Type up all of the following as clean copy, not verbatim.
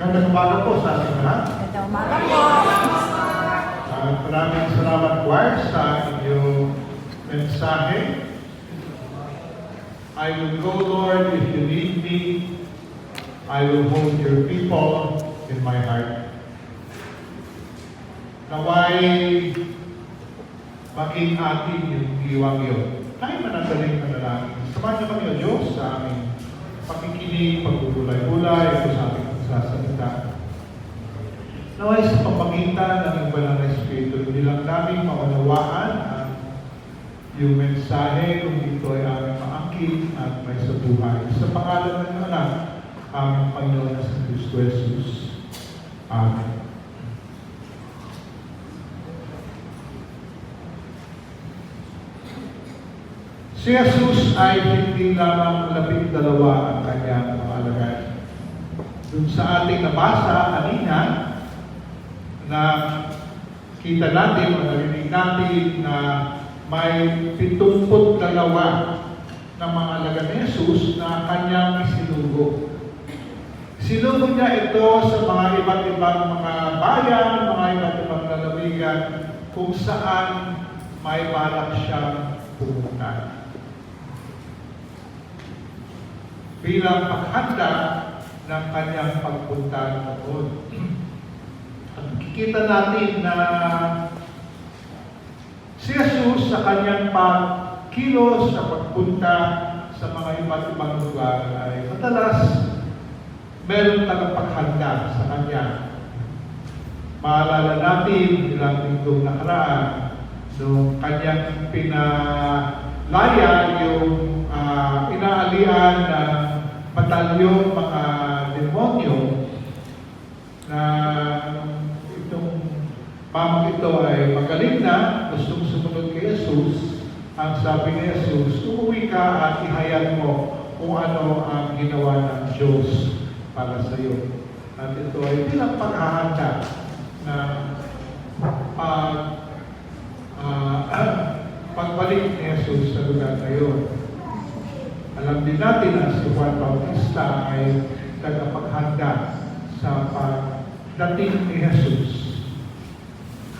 Magandang umaga po sa ating lahat. Magandang umaga po. Maraming salamat, choir, sa inyong mensahe. I will go, Lord, if you need me. I will hold your people in my heart. Naway maging atin yung diwang yun. Tayo managaling manalangin. Samahan niyo kami, O Diyos, sa aming pakikinig, pagbubulay-bulay, ito sa aming sasalita. Naway sa pamagitan ng Banal na Espiritu, hindi lang namin maunawaan ang yung mensahe kung ito ay aming maangkin at may sa buhay. Sa pangalan ng anak, aming Panginoon na sa Kristo Jesus. Amen. Si Jesus ay hindi lamang 12 ang kanyang mga alagad. Dun sa ating nabasa kanina, na kita natin o narinig natin na may 72 na mga alagad ni Jesus na kanyang isinugo. Sinugo niya ito sa mga iba't ibang mga bayan, mga iba't ibang lalawigan, kung saan may balak siyang pumunta. Bilang paghanda ng kanyang pagpunta noon. At kikita natin na si Jesus sa kanyang pagkilos sa pagpunta sa mga iba't ibang lugar ay madalas meron tagapaghanda sa kanya. Maalala natin ilang linggong nakaraan nung kanyang pinalaya yung inaalian ng batalyong mga demonyo na itong mamang ito ay magaling na, gustong sumunod kay Jesus. Ang sabi ni Jesus, umuwi ka at ihayag mo kung ano ang ginawa ng Diyos para sa iyo. At ito ay bilang paghahanda ng pagbalik ni Jesus sa lugar na yun. Alam din natin na si Juan Bautista ay tagapaghanda sa pagdating ni Jesus.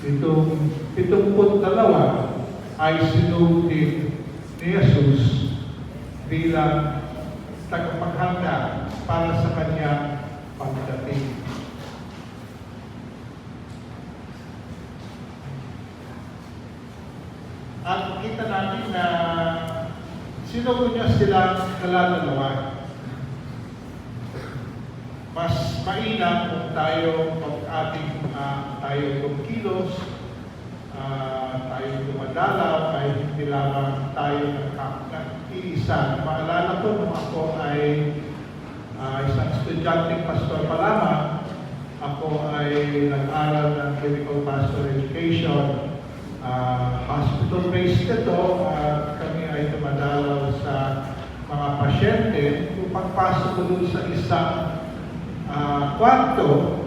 Itong 72 ay sinugo din ni Jesus bilang tagapaghanda para sa kanyang pagdating. At kita natin na sinugo niya silang dalawa. Mas mainam kung tayo kumikilos, tayo dumadalaw, ay hindi lamang tayo nag-iisa. Maalala ko nung ako ay isang estudyanteng pastor pa lamang, ako ay nag-aral ng clinical pastoral education. Hospital-based ito, kami ay dumadalaw sa mga pasyente. Kung pagpasok ko doon sa isang kwarto,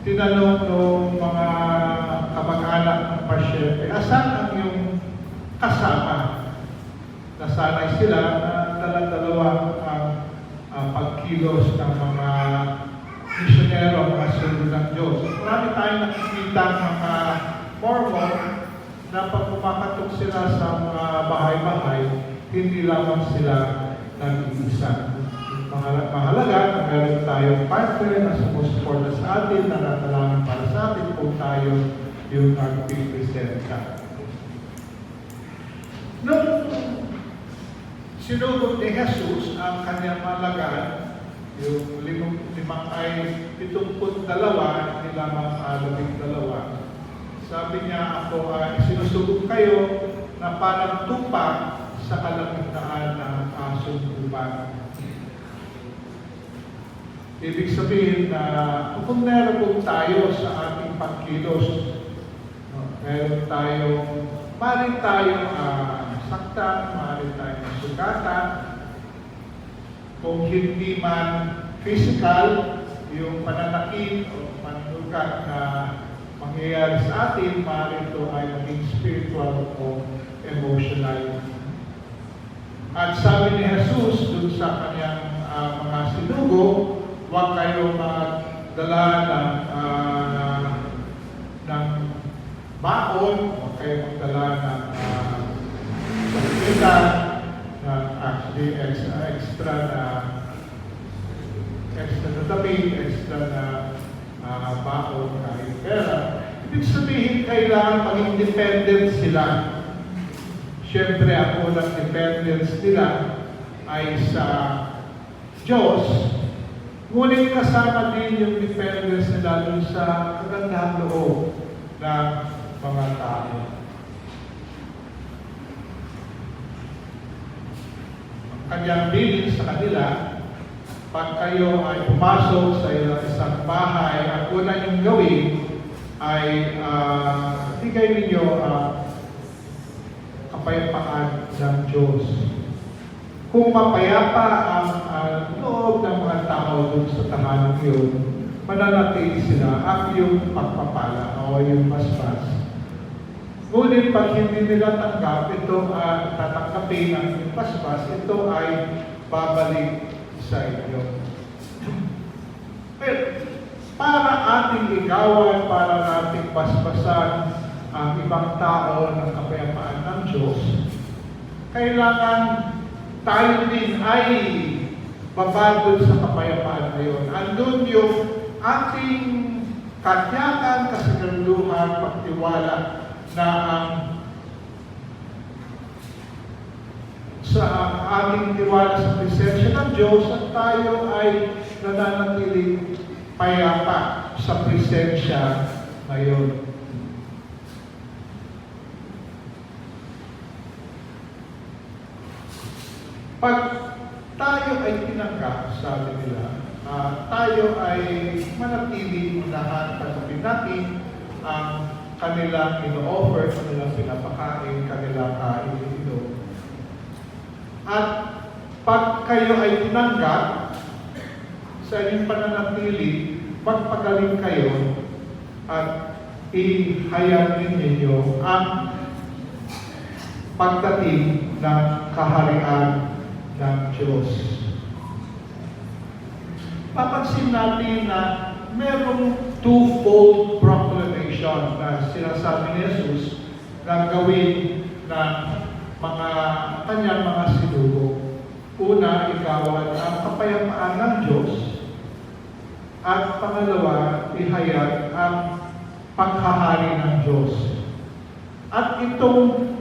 tinanong ng mga kamag-anak ng pasyente, asan ang iyong kasama? Nasanay sila na dala-dalawa ang pagkilos ng mga misyonero, mga sunod ng Diyos. Marami tayong nakikita ng mga Mormon na pag kumakatok sila sa mga bahay-bahay, hindi lamang sila nag-iisa. Mahalaga na meron tayong partner na sumusuporta sa atin, na natalangin para sa atin kung tayo yung nag-presenta. Nung sinugod ni Jesus ang kanyang malagad, yung limang ay 72, hindi lamang 12. Sabi niya, ako ay sinusugod kayo na parang tupa sa kalagitnaan ng asong uban. Ibig sabihin na kung meron tayo sa ating pagkilos, meron maaaring tayong saktan, maaaring tayong sugatan. Kung hindi man physical, yung pananakit o panukat na mangyayari sa atin, maaaring ito ay maging spiritual o emotional. At sabi ni Jesus dun sa kanyang mga sinugo, na extra na damit, extra na baon, kahit pera. Ibig sabihin, kailangan maging dependent sila. Siyempre, ang unang dependence nila ay sa Diyos, ngunit kasama din yung dependence nila dun sa kagandahang loob ng mga tao. Ang kanyang bilin sa kanila, pag kayo ay pumasok sa isang bahay, ang una niyong gawin ay bigay ninyo kapayapaan ng Diyos. Kung mapayapa ang loob ng mga tao dun sa tahanan yun, mananatili sila ang iyong pagpapala o yung basbas. Ngunit pag hindi nila tanggap, ito tatanggapin ang iyong basbas, ito ay babalik sa inyo. Pero, para ating igawan, para nating basbasan ang ibang tao ng kapayapaan ng Diyos, kailangan tayo din ay babagod sa kapayapaan na yun. Andun yung ating katyakan, kasaganduhan, pagtiwala na sa ating tiwala sa presensya ng Diyos at tayo ay nananatiling payapa sa presensya ngayon. Pag tayo ay tinanggap, sabi nila, tayo ay manatili lahat tanggapin natin ang kanilang ino-offer, kanilang pinapakain, kanilang iniinom. At pag kayo ay tinanggap sa inyong pananatili, magpagaling kayo at ihayag ninyo ang pagdating ng kaharian ng Diyos. Papansin natin na merong twofold proclamation na sinasabi ni Jesus na gawin ng kanyang mga sinugo. Una, igawan ang kapayapaan ng Diyos. At pangalawa, ihayag ang paghahari ng Diyos. At itong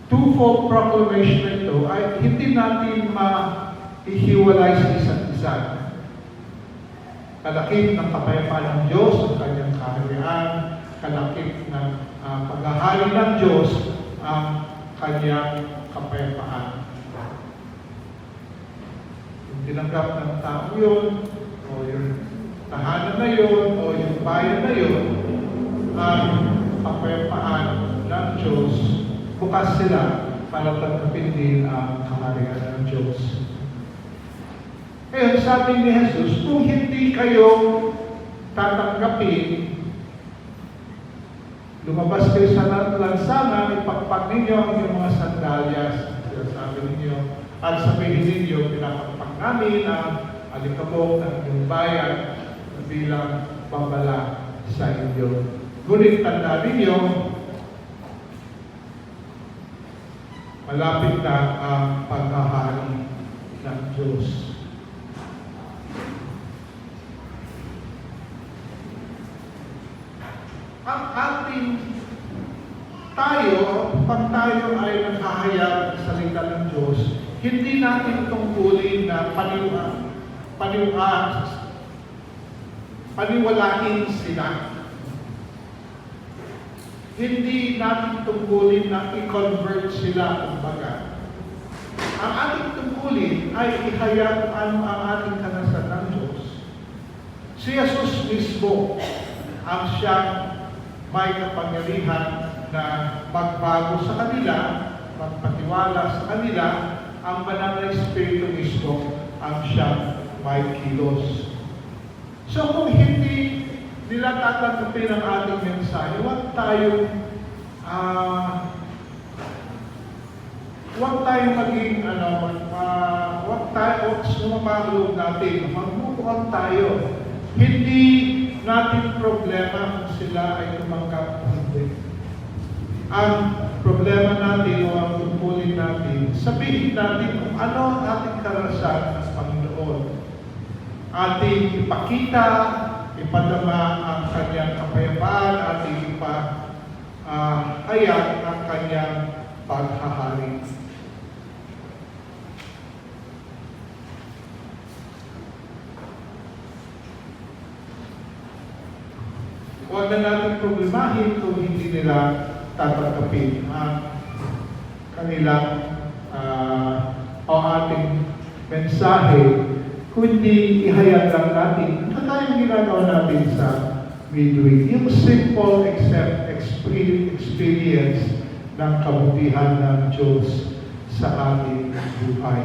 twofold proclamation na ito ay hindi natin maihiwalay sa isa't isa. Kalakip ng kapayapaan ng Diyos ang kanyang kaharian, kalakip ng paghahari ng Diyos ang kanyang kapayapaan. Yung tinanggap ng tao yun, o yung tahanan na yun, o yung bayan na yun, ang kapayapaan ng Diyos, bukas sila para tanggapin din ang kaharian ng Diyos. Kaya sabi ni Jesus, kung hindi kayo tatanggapin, lumabas kayo sa lansangan, ipagpag ninyo ang inyong mga sandalyas, sabi ninyo, at sabihin ninyo, pinapagpag namin ang alikabok ng inyong bayan bilang babala sa inyo. Ngunit tanda ninyo, malapit na ang paghahari ng Diyos. Ang ating pag tayo ay naghahayag ng salita ng Diyos, hindi natin tungkulin na paniwalain sila. Hindi natin tungkulin na i-convert sila, kumbaga. Ang ating tungkulin ay ihayag ang ating kanasan ng Diyos. Si Jesus mismo ang siyang may kapangyarihan na magbago sa kanila, magpatiwala sa kanila, ang banal na Espiritu mismo ang siyang may kilos. So kung hindi nila tatanggapin ang ating mensahe, huwag tayong maging, huwag tayo sumamahulog natin, magbubukan tayo. Hindi natin problema kung sila ay tumanggap o hindi. Ang problema natin o ang tungkulin natin, sabihin natin kung ano ang ating karanasan ating ipakita, ipadama ang kanyang kapayapaan, ating ipahayag ang kanyang paghahari. Huwag na natin problemahin kung hindi nila tatanggapin ang kanilang o ating mensahe, kundi ihayag lang natin na tayong ginagawa natin sa midweek. Yung simple experience ng kabutihan ng Diyos sa ating buhay.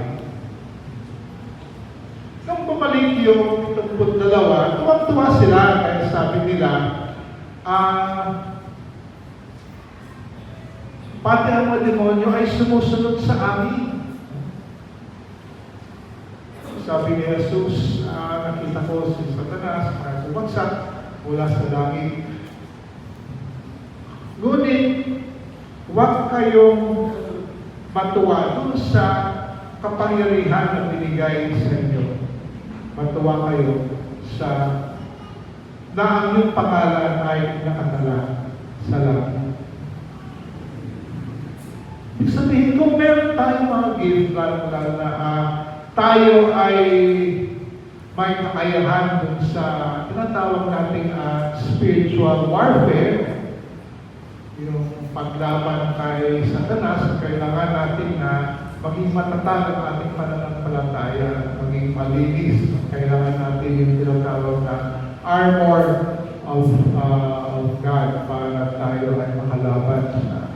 Nung bumalik yung 22, tuwang-tuwa sila, kaya sabi nila, pati ang mga demonyo ay sumusunod sa amin. Sabi ni Jesus, nakita ko si Satanas ay bumagsak mula sa langit. Ngunit, huwag kayong matuwa doon sa kapangyarihan na binigay sa inyo. Matuwa kayo sa na ang iyong pangalan ay nakatala sa langit. Ibig sabihin, kung meron tayong mga gift, lalo na tayo ay may kakayahan dun sa tinatawag nating spiritual warfare, yung paglaban kay Satanas, kailangan natin na maging matatag ang ating pananampalataya, maging malinis. Kailangan natin yung tinatawag na armor of God para tayo ay makalaban sa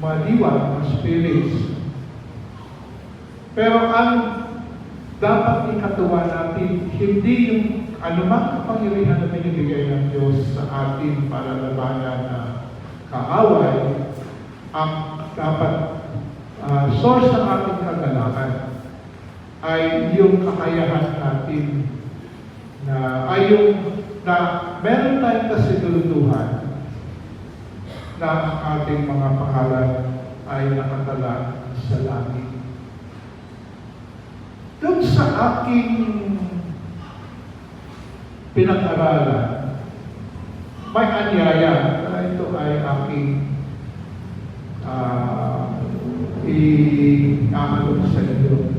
mga diwa, mga spirits. Pero ang dapat ikatuwa natin, hindi yung anumang kapangyarihan na binibigay ng Diyos sa atin para labanan na kaaway, ang dapat source ng ating kagalakan ay yung kakayahan natin na meron tayong kasiguraduhan na ang ating mga pangalan ay nakatala sa langit. Doon sa aking pinag-aralan, may anyaya na ito ay aking i-aalok sa inyo.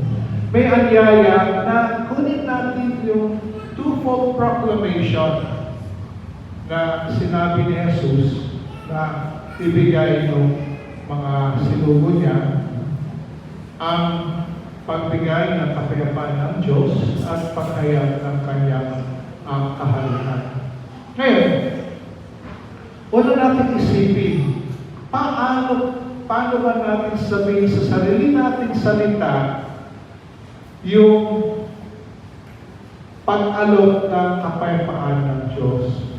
May anyaya na kunin natin yung twofold proclamation na sinabi ni Jesus na ibigay ng mga sinugo niya, ang pagbigay ng kapayapaan ng Diyos at paghayag ng kanyang kaharian. Ngayon, una natin isipin, paano ba natin sabihin sa sarili nating salita yung pag-alok ng kapayapaan ng Diyos?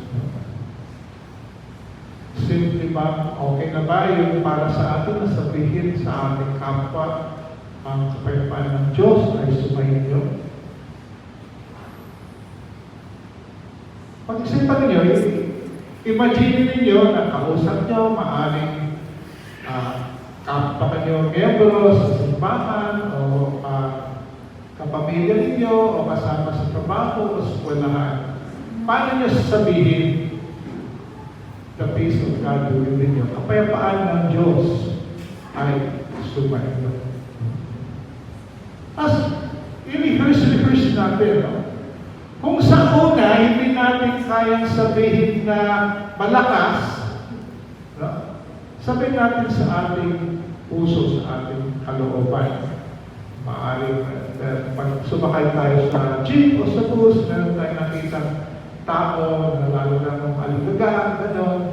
Simple ba? Okay na ba yung para sa atin na sabihin sa ating kapwa ang kapayapaan ng Diyos ay sumainyo? Pag-isipan ninyo, imagine ninyo na kausap nyo, maaaring kapwa kanyo miyembro sa simbahan o kapamilya ninyo o kasama sa trabaho o eskwelahan. Paano nyo sasabihin the peace of God within you? Kapayapaan ng Diyos ay sumainyo. As i-rehearse natin, no? Kung sa una, hindi natin kayang sabihin na malakas, no? Sabihin natin sa ating puso, sa ating kalooban. Maaaring pag sumakay tayo sa jeep o sa bus, meron tayong nakitang tao na lalo na ng aligaga, gano'n.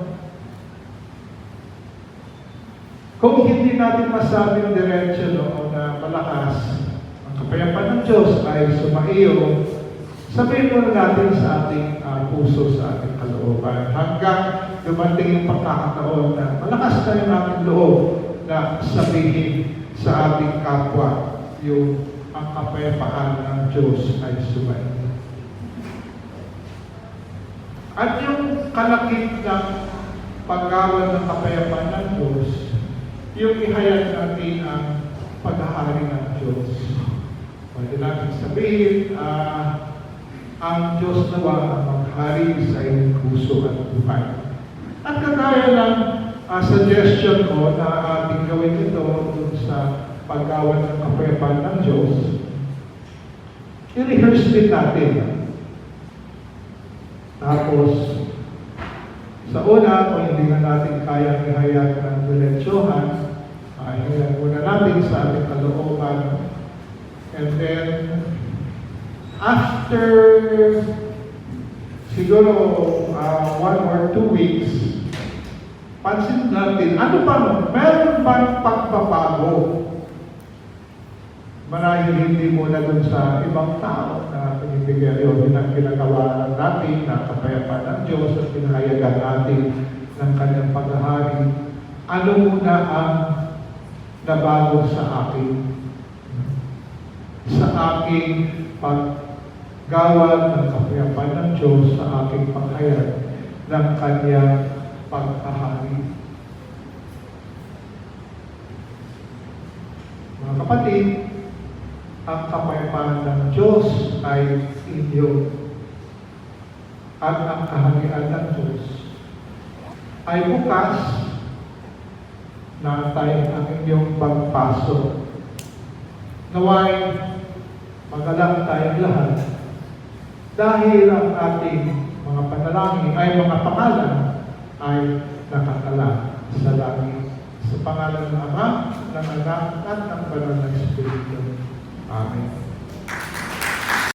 Kung hindi natin masabing diretsyo na malakas, ang kapayapaan ng Diyos ay sumaiyo, sabihin mo natin sa ating puso, sa ating kalooban, hanggang dumating yung pagkakataon na malakas na yung ating loob na sabihin sa ating kapwa yung ang kapayapaan ng Diyos ay sumaiyo. At yung kalakip ng paggawa ng kapayapaan ng Diyos, yung ihayag natin ang paghahari ng Diyos. Pwede natin sabihin, ang Diyos nawa ang maghari sa iyong puso at buhay. At kagaya ng suggestion ko na ating gawin ito dun sa paggawa ng kapayapaan ng Diyos, i-rehearse din natin. Tapos, sa una, kung hindi na natin kaya ihayag ng diretsuhan, ihayag muna natin sa ating kalooban. And then, after siguro 1 or 2 weeks, pansin natin, ano pa no? Meron bang pagbabago? Marahil hindi muna dun sa ibang tao na pinibigyan yun ang ginagawa natin na kapayapaan ng Diyos at pinahayagan natin ng kanyang paghahari. Ano muna ang nabago sa akin? Sa aking paggawa ng kapayapaan ng Diyos, sa aking paghayag ng kanyang paghahari. Mga kapatid, ang kapayapaan ng Diyos ay inyo. At ang kaharian ng Diyos ay bukas na tayo ang inyong pagpasok. Naway, magalang tayong lahat dahil ang ating mga panalangin ay mga pangalan ay nakatala sa langit. Sa pangalan ng Ama, ng Anak, at ng Banal na Espiritu. Amen.